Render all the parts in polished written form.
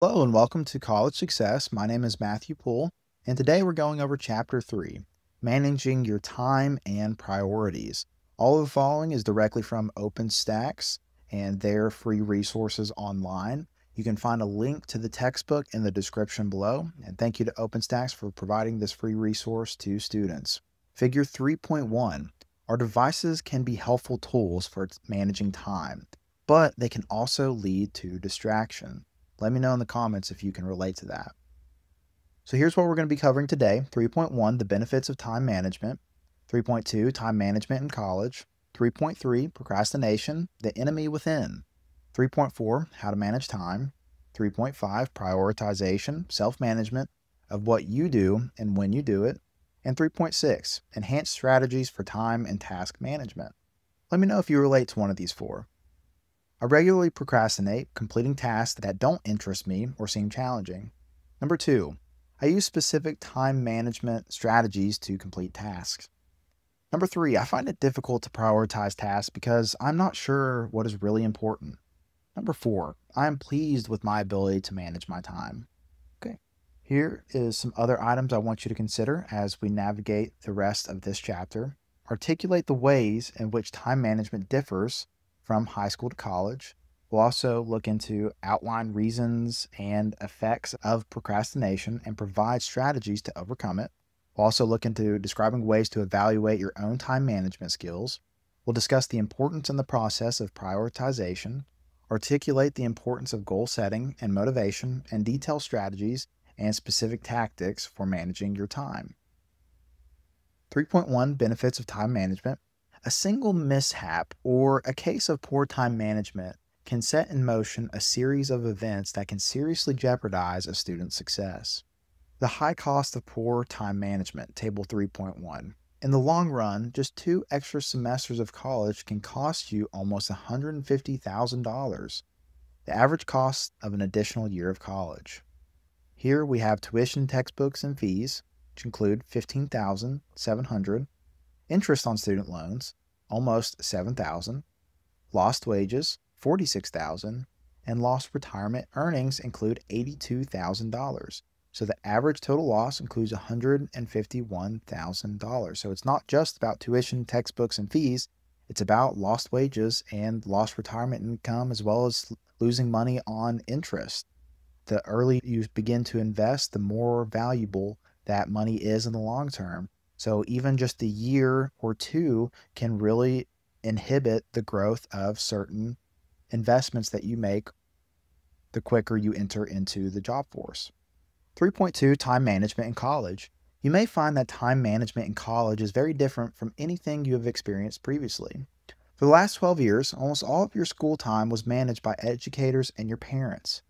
Hello and welcome to College Success. My name is Matthew Poole, and today we're going over Chapter 3, Managing Your Time and Priorities. All of the following is directly from OpenStax and their free resources online. You can find a link to the textbook in the description below, and thank you to OpenStax for providing this free resource to students. Figure 3.1. Our devices can be helpful tools for managing time, but they can also lead to distraction. Let me know in the comments if you can relate to that. So here's what we're going to be covering today. 3.1, the benefits of time management. 3.2, time management in college. 3.3, procrastination, the enemy within. 3.4, how to manage time. 3.5, prioritization, self-management of what you do and when you do it. And 3.6, enhanced strategies for time and task management. Let me know if you relate to one of these four. I regularly procrastinate, completing tasks that don't interest me or seem challenging. Number 2, I use specific time management strategies to complete tasks. Number 3, I find it difficult to prioritize tasks because I'm not sure what is really important. Number 4, I am pleased with my ability to manage my time. Okay, here is some other items I want you to consider as we navigate the rest of this chapter. Articulate the ways in which time management differs from high school to college. We'll also look into outline reasons and effects of procrastination and provide strategies to overcome it. We'll also look into describing ways to evaluate your own time management skills. We'll discuss the importance in the process of prioritization, articulate the importance of goal setting and motivation, and detail strategies and specific tactics for managing your time. 3.1 Benefits of time management. A single mishap or a case of poor time management can set in motion a series of events that can seriously jeopardize a student's success. The high cost of poor time management, Table 3.1. In the long run, just 2 extra semesters of college can cost you almost $150,000, the average cost of an additional year of college. Here we have tuition, textbooks, and fees, which include $15,700. Interest on student loans, almost $7,000. Lost wages, $46,000. And lost retirement earnings include $82,000. So the average total loss includes $151,000. So it's not just about tuition, textbooks, and fees. It's about lost wages and lost retirement income, as well as losing money on interest. The earlier you begin to invest, the more valuable that money is in the long term. So even just a year or two can really inhibit the growth of certain investments that you make the quicker you enter into the job force. 3.2, time management in college. You may find that time management in college is very different from anything you have experienced previously. For the last 12 years, almost all of your school time was managed by educators and your parents.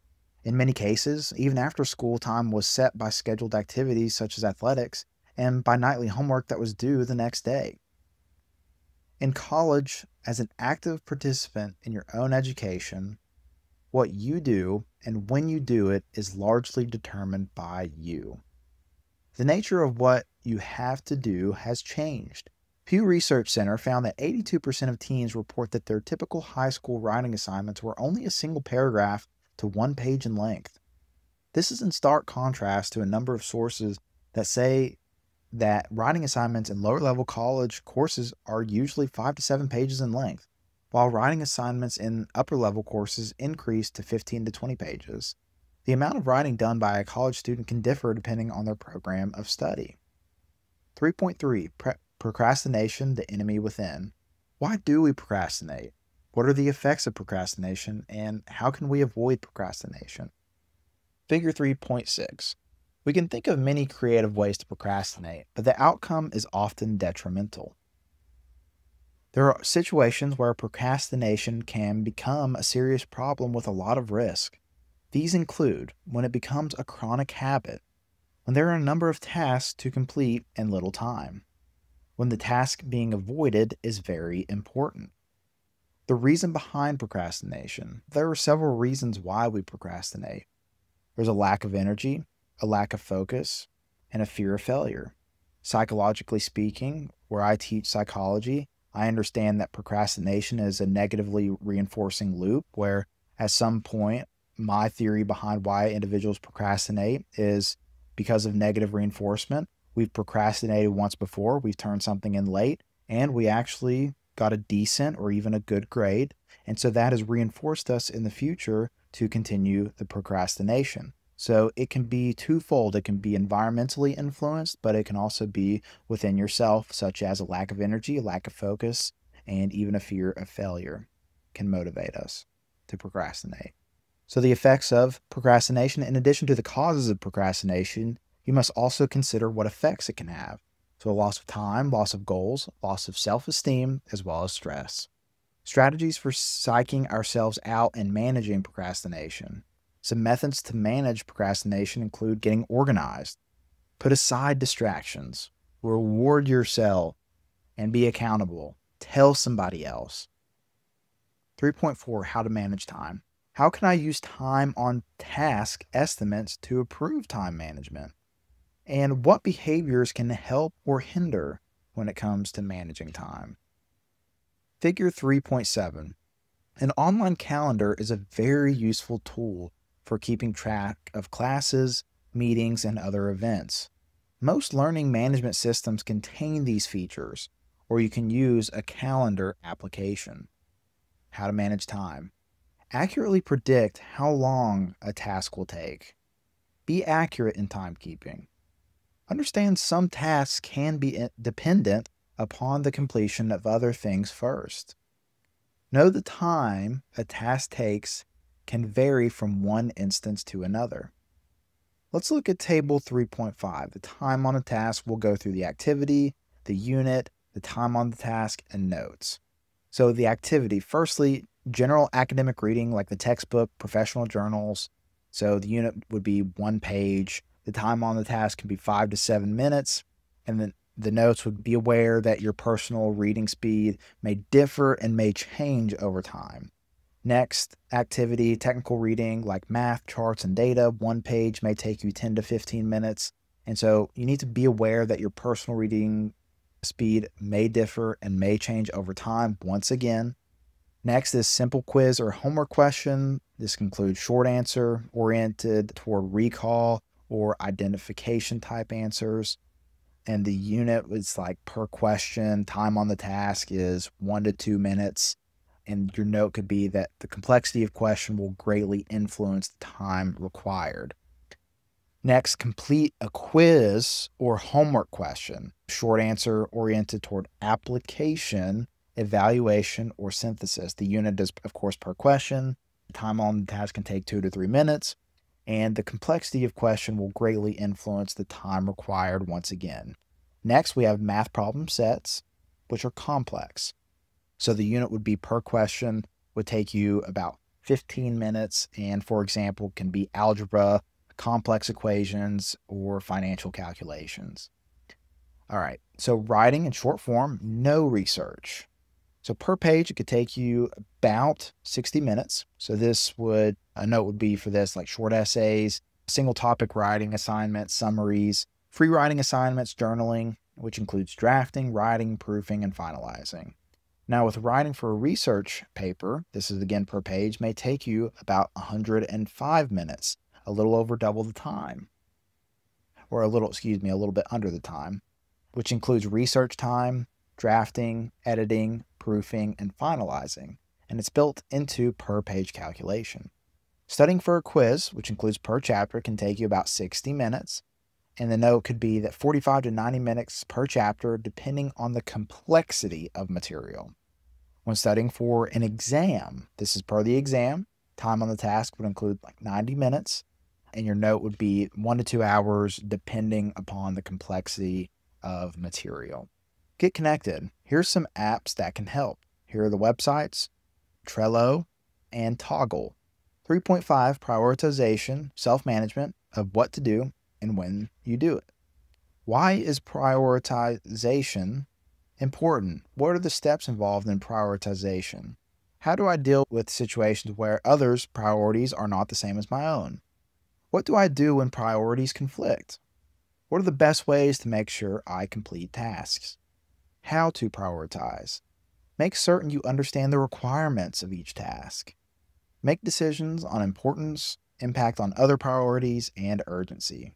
In many cases, even after school time was set by scheduled activities such as athletics, and by nightly homework that was due the next day. In college, as an active participant in your own education, what you do and when you do it is largely determined by you. The nature of what you have to do has changed. Pew Research Center found that 82% of teens report that their typical high school writing assignments were only a single paragraph to 1 page in length. This is in stark contrast to a number of sources that say that writing assignments in lower level college courses are usually 5 to 7 pages in length, while writing assignments in upper level courses increase to 15 to 20 pages. The amount of writing done by a college student can differ depending on their program of study. 3.3, Procrastination, the enemy within. Why do we procrastinate? What are the effects of procrastination, and how can we avoid procrastination? Figure 3.6. We can think of many creative ways to procrastinate, but the outcome is often detrimental. There are situations where procrastination can become a serious problem with a lot of risk. These include when it becomes a chronic habit, when there are a number of tasks to complete and little time, when the task being avoided is very important. The reason behind procrastination. There are several reasons why we procrastinate. There's a lack of energy, a lack of focus, and a fear of failure. Psychologically speaking, where I teach psychology, I understand that procrastination is a negatively reinforcing loop where at some point my theory behind why individuals procrastinate is because of negative reinforcement. We've procrastinated once before, we've turned something in late, and we actually got a decent or even a good grade. And so that has reinforced us in the future to continue the procrastination. So it can be twofold. It can be environmentally influenced, but it can also be within yourself, such as a lack of energy, a lack of focus, and even a fear of failure can motivate us to procrastinate. So the effects of procrastination, in addition to the causes of procrastination, you must also consider what effects it can have. So a loss of time, loss of goals, loss of self-esteem, as well as stress. Strategies for psyching ourselves out and managing procrastination. Some methods to manage procrastination include getting organized, put aside distractions, reward yourself, and be accountable. Tell somebody else. 3.4, how to manage time. How can I use time on task estimates to improve time management? And what behaviors can help or hinder when it comes to managing time? Figure 3.7. An online calendar is a very useful tool for keeping track of classes, meetings, and other events. Most learning management systems contain these features, or you can use a calendar application. How to manage time. Accurately predict how long a task will take. Be accurate in timekeeping. Understand some tasks can be dependent upon the completion of other things first. Know the time a task takes can vary from one instance to another. Let's look at table 3.5. The time on a task will go through the activity, the unit, the time on the task, and notes. So the activity, firstly, general academic reading like the textbook, professional journals. So the unit would be 1 page. The time on the task can be 5 to 7 minutes. And then the notes would be aware that your personal reading speed may differ and may change over time. Next, activity, technical reading like math, charts, and data. 1 page may take you 10 to 15 minutes. And so you need to be aware that your personal reading speed may differ and may change over time once again. Next is simple quiz or homework question. This includes short answer oriented toward recall or identification type answers. And the unit is like per question. Time on the task is 1 to 2 minutes. And your note could be that the complexity of question will greatly influence the time required. Next, complete a quiz or homework question. Short answer oriented toward application, evaluation, or synthesis. The unit is, of course, per question. The time on the task can take 2 to 3 minutes. And the complexity of question will greatly influence the time required once again. Next, we have math problem sets, which are complex. So the unit would be per question, would take you about 15 minutes, and for example, can be algebra, complex equations, or financial calculations. All right, so writing in short form, no research. So per page, it could take you about 60 minutes. So a note would be for this like short essays, single topic writing assignments, summaries, free writing assignments, journaling, which includes drafting, writing, proofing, and finalizing. Now with writing for a research paper, this is again per page, may take you about 105 minutes, a little over double the time, or a little bit under the time, which includes research time, drafting, editing, proofing, and finalizing, and it's built into per page calculation. Studying for a quiz, which includes per chapter, can take you about 60 minutes, and the note could be that 45 to 90 minutes per chapter, depending on the complexity of material. When studying for an exam, this is per the exam, time on the task would include like 90 minutes, and your note would be 1 to 2 hours, depending upon the complexity of material. Get connected. Here's some apps that can help. Here are the websites, Trello, and Toggle. 3.5, prioritization, self-management of what to do and when you do it. Why is prioritization important? What are the steps involved in prioritization? How do I deal with situations where others' priorities are not the same as my own? What do I do when priorities conflict? What are the best ways to make sure I complete tasks? How to prioritize. Make certain you understand the requirements of each task. Make decisions on importance, impact on other priorities, and urgency.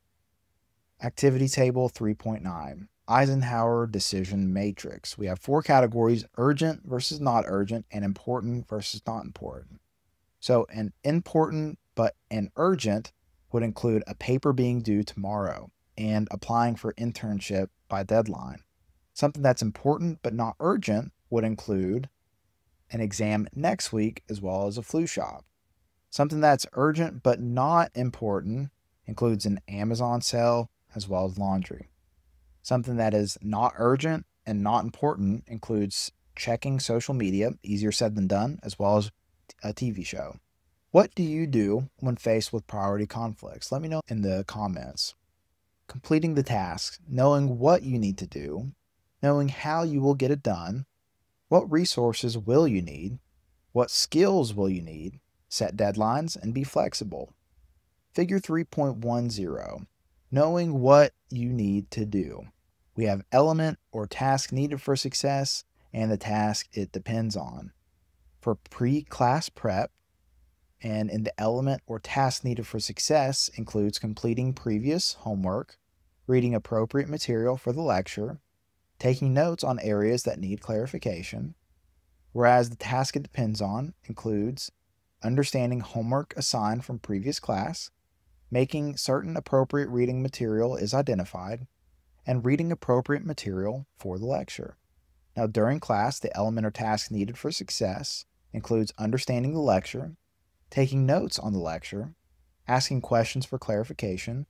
Activity Table 3.9, Eisenhower Decision Matrix. We have 4 categories: urgent versus not urgent, and important versus not important. So an important but an urgent would include a paper being due tomorrow and applying for internship by deadline. Something that's important but not urgent would include an exam next week as well as a flu shot. Something that's urgent but not important includes an Amazon sale as well as laundry. Something that is not urgent and not important includes checking social media, easier said than done, as well as a TV show. What do you do when faced with priority conflicts? Let me know in the comments. Completing the task, knowing what you need to do, knowing how you will get it done, what resources will you need, what skills will you need, set deadlines, and be flexible. Figure 3.10, knowing what you need to do. We have element or task needed for success and the task it depends on. For pre-class prep, and in the element or task needed for success includes completing previous homework, reading appropriate material for the lecture, taking notes on areas that need clarification, whereas the task it depends on includes understanding homework assigned from previous class, making certain appropriate reading material is identified, and reading appropriate material for the lecture. Now, during class, the element or task needed for success includes understanding the lecture, taking notes on the lecture, asking questions for clarification,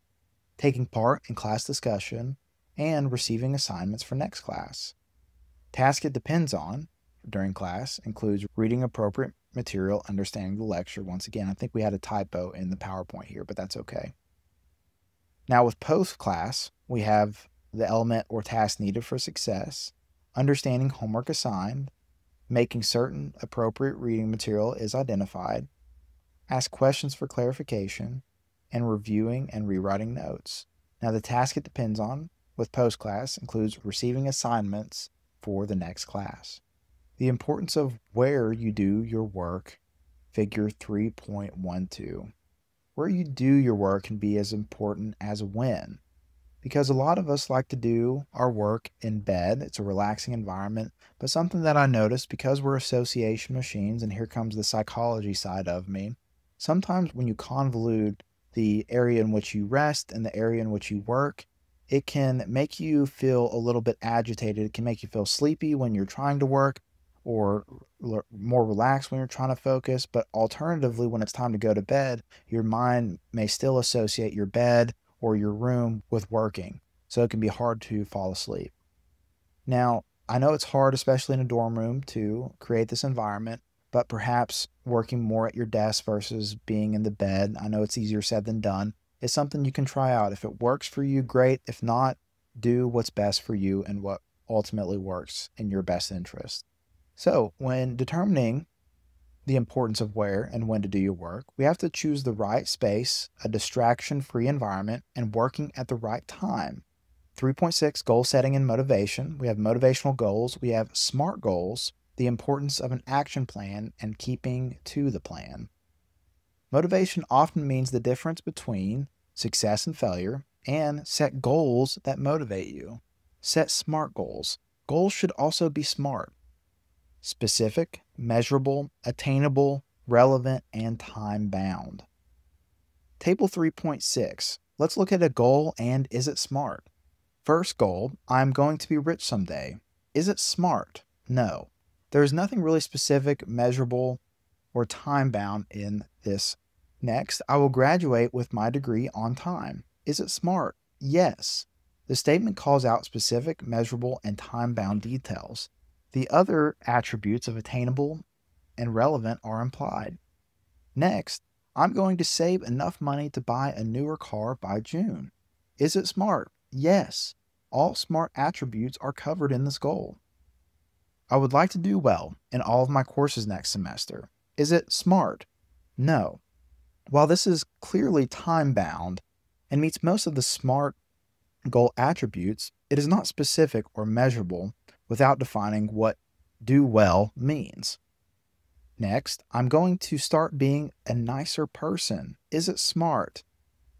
taking part in class discussion, and receiving assignments for next class. Task it depends on during class includes reading appropriate material, understanding the lecture. Once again, I think we had a typo in the PowerPoint here, but that's okay. Now with post-class, we have the element or task needed for success, understanding homework assigned, making certain appropriate reading material is identified, ask questions for clarification, and reviewing and rewriting notes. Now the task it depends on with post-class includes receiving assignments for the next class. The importance of where you do your work, figure 3.12. Where you do your work can be as important as when, because a lot of us like to do our work in bed. It's a relaxing environment, but something that I noticed, because we're association machines, and here comes the psychology side of me, sometimes when you convolute the area in which you rest and the area in which you work, it can make you feel a little bit agitated. It can make you feel sleepy when you're trying to work, or more relaxed when you're trying to focus. But alternatively, when it's time to go to bed, your mind may still associate your bed or your room with working, so it can be hard to fall asleep. Now, I know it's hard, especially in a dorm room, to create this environment, but perhaps working more at your desk versus being in the bed, I know it's easier said than done, is something you can try out. If it works for you, great. If not, do what's best for you and what ultimately works in your best interest. So when determining the importance of where and when to do your work, we have to choose the right space, a distraction-free environment, and working at the right time. 3.6, goal setting and motivation. We have motivational goals. We have SMART goals, the importance of an action plan, and keeping to the plan. Motivation often means the difference between success and failure, and set goals that motivate you. Set SMART goals. Goals should also be SMART. Specific, measurable, attainable, relevant, and time-bound. Table 3.6. Let's look at a goal and is it SMART? First goal, I'm going to be rich someday. Is it SMART? No. There is nothing really specific, measurable, or time-bound in this. Next, I will graduate with my degree on time. Is it SMART? Yes. The statement calls out specific, measurable, and time-bound details. The other attributes of attainable and relevant are implied. Next, I'm going to save enough money to buy a newer car by June. Is it SMART? Yes. All SMART attributes are covered in this goal. I would like to do well in all of my courses next semester. Is it SMART? No. While this is clearly time-bound and meets most of the SMART goal attributes, it is not specific or measurable without defining what do well means. Next, I'm going to start being a nicer person. Is it smart?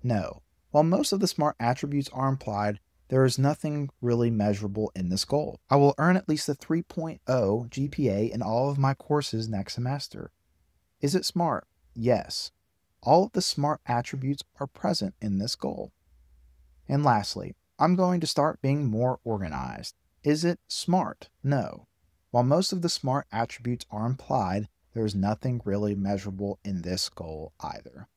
No. While most of the SMART attributes are implied, there is nothing really measurable in this goal. I will earn at least a 3.0 GPA in all of my courses next semester. Is it smart? Yes. All of the SMART attributes are present in this goal. And lastly, I'm going to start being more organized. Is it smart? No. While most of the SMART attributes are implied, there is nothing really measurable in this goal either.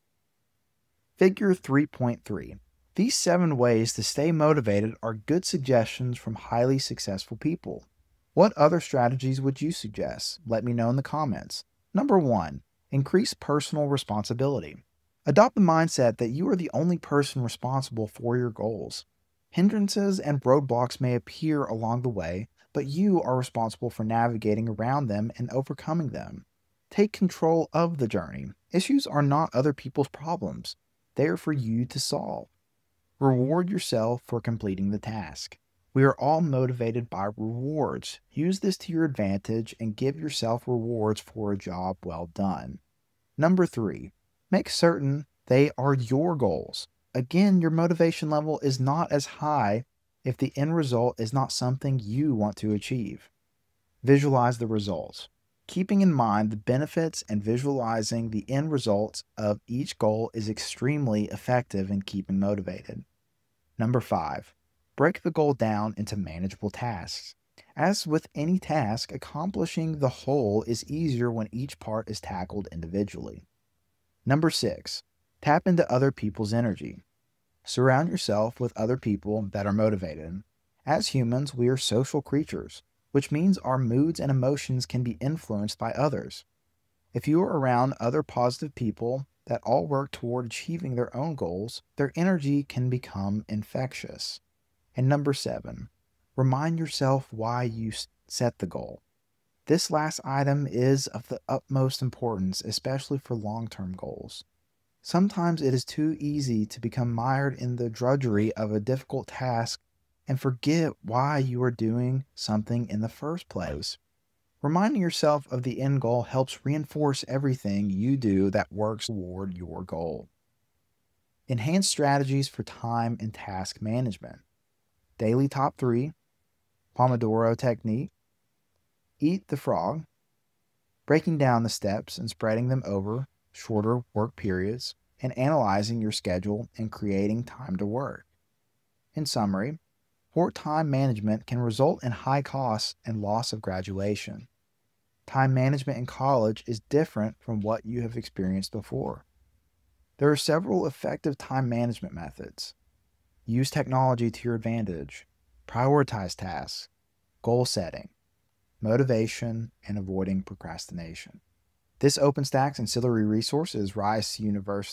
Figure 3.3. These 7 ways to stay motivated are good suggestions from highly successful people. What other strategies would you suggest? Let me know in the comments. Number 1. Increase personal responsibility. Adopt the mindset that you are the only person responsible for your goals. Hindrances and roadblocks may appear along the way, but you are responsible for navigating around them and overcoming them. Take control of the journey. Issues are not other people's problems. They are for you to solve. Reward yourself for completing the task. We are all motivated by rewards. Use this to your advantage and give yourself rewards for a job well done. Number 3, make certain they are your goals. Again, your motivation level is not as high if the end result is not something you want to achieve. Visualize the results. Keeping in mind the benefits and visualizing the end results of each goal is extremely effective in keeping motivated. Number 5, break the goal down into manageable tasks. As with any task, accomplishing the whole is easier when each part is tackled individually. Number 6, tap into other people's energy. Surround yourself with other people that are motivated. As humans, we are social creatures, which means our moods and emotions can be influenced by others. If you are around other positive people that all work toward achieving their own goals, their energy can become infectious. And number 7, remind yourself why you set the goal. This last item is of the utmost importance, especially for long-term goals. Sometimes it is too easy to become mired in the drudgery of a difficult task and forget why you are doing something in the first place. Reminding yourself of the end goal helps reinforce everything you do that works toward your goal. Enhance strategies for time and task management. Daily top 3, Pomodoro technique, eat the frog, breaking down the steps and spreading them over shorter work periods, and analyzing your schedule and creating time to work. In summary, poor time management can result in high costs and loss of graduation. Time management in college is different from what you have experienced before. There are several effective time management methods. Use technology to your advantage. Prioritize tasks, goal setting, motivation, and avoiding procrastination. This OpenStax ancillary resource is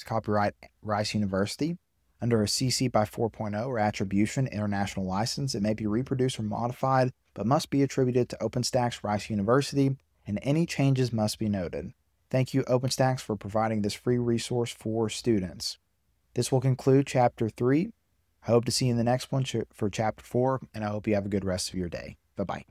copyright Rice University under a CC by 4.0 or Attribution International License. It may be reproduced or modified, but must be attributed to OpenStax Rice University, and any changes must be noted. Thank you, OpenStax, for providing this free resource for students. This will conclude Chapter 3. I hope to see you in the next one for Chapter 4, and I hope you have a good rest of your day. Bye-bye.